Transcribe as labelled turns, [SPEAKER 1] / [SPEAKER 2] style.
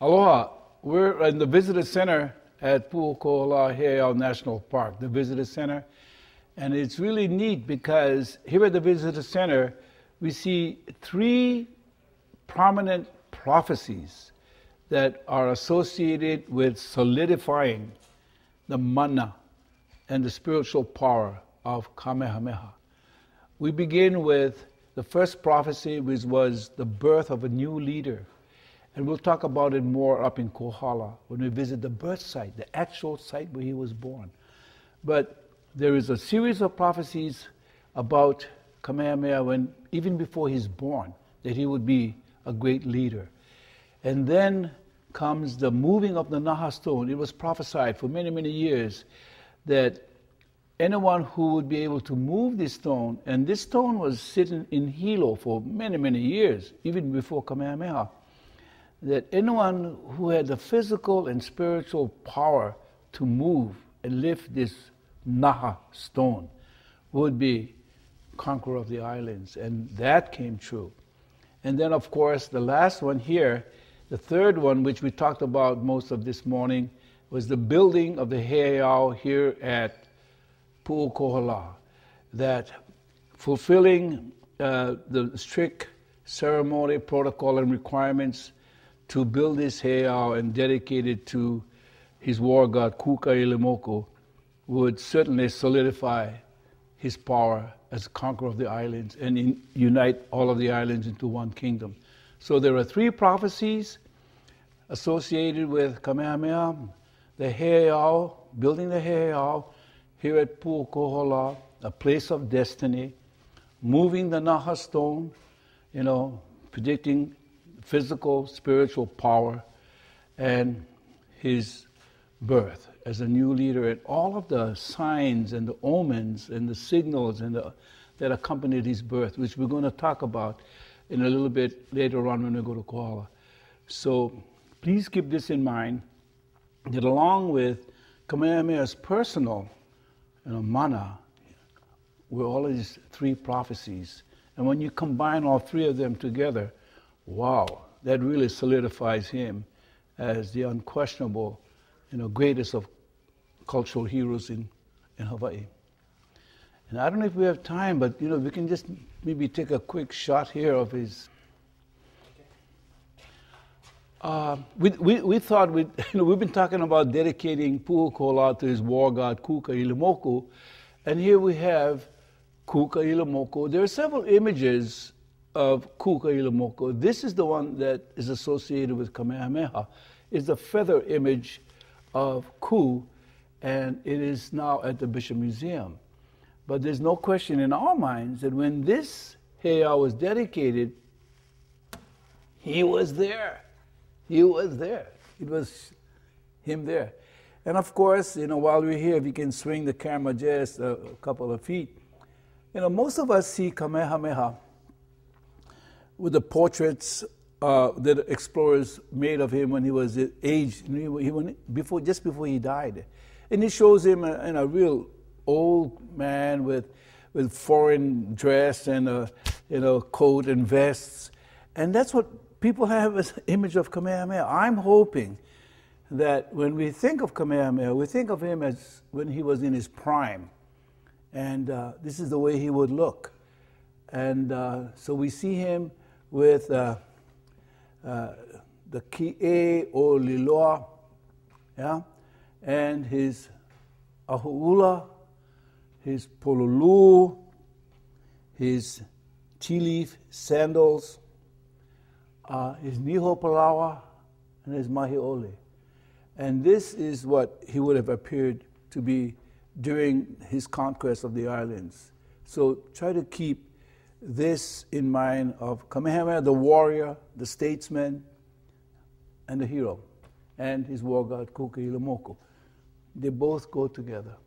[SPEAKER 1] Aloha. We're in the Visitor Center at Pu'ukoholā National Park, the Visitor Center. And it's really neat because here at the Visitor Center, we see three prominent prophecies that are associated with solidifying the mana and the spiritual power of Kamehameha. We begin with the first prophecy, which was the birth of a new leader. And we'll talk about it more up in Kohala when we visit the birth site, the actual site where he was born. But there is a series of prophecies about Kamehameha even before he's born, that he would be a great leader. And then comes the moving of the Naha stone. It was prophesied for many, many years that anyone who would be able to move this stone, and this stone was sitting in Hilo for many, many years, even before Kamehameha, that anyone who had the physical and spiritual power to move and lift this Naha stone would be conqueror of the islands. And that came true. And then, of course, the last one here, the third one, which we talked about most of this morning, was the building of the heiau here at Pu'ukoholā, that fulfilling the strict ceremony, protocol, and requirements to build this heiau and dedicate it to his war god Kūkā'ilimoku would certainly solidify his power as conqueror of the islands and unite all of the islands into one kingdom. So there are three prophecies associated with Kamehameha: the heiau, building the heiau here at Pu'ukoholā, a place of destiny, moving the Naha stone, predicting physical, spiritual power, and his birth as a new leader, and all of the signs and the omens and the signals that accompanied his birth, which we're going to talk about in a little bit later on when we go to Kohala. So please keep this in mind, that along with Kamehameha's personal mana were all of these three prophecies. And when you combine all three of them together, wow, that really solidifies him as the unquestionable, greatest of cultural heroes in Hawaii. And I don't know if we have time, but we can just maybe take a quick shot here of his. We thought we've been talking about dedicating Pu'ukoholā to his war god Kūkā'ilimoku, and here we have Kūkā'ilimoku. There are several images of Kūkā'ilimoku. This is the one that is associated with Kamehameha. It's the feather image of Ku, and it is now at the Bishop Museum. But there's no question in our minds that when this heiau was dedicated, he was there. He was there. It was him there. And of course, while we're here, if you can swing the camera just a couple of feet, most of us see Kamehameha with the portraits that explorers made of him when he was aged, just before he died. And it shows him in a real old man with foreign dress and a coat and vests. And that's what people have as an image of Kamehameha. I'm hoping that when we think of Kamehameha, we think of him as when he was in his prime. And this is the way he would look. And so we see him with the ki'e o liloa, and his ahu'ula, his pololu, his tea leaf sandals, his niho palawa, and his mahi'ole. And this is what he would have appeared to be during his conquest of the islands. So try to keep this in mind of Kamehameha, the warrior, the statesman, and the hero, and his war god Kūkā'ilimoku. They both go together.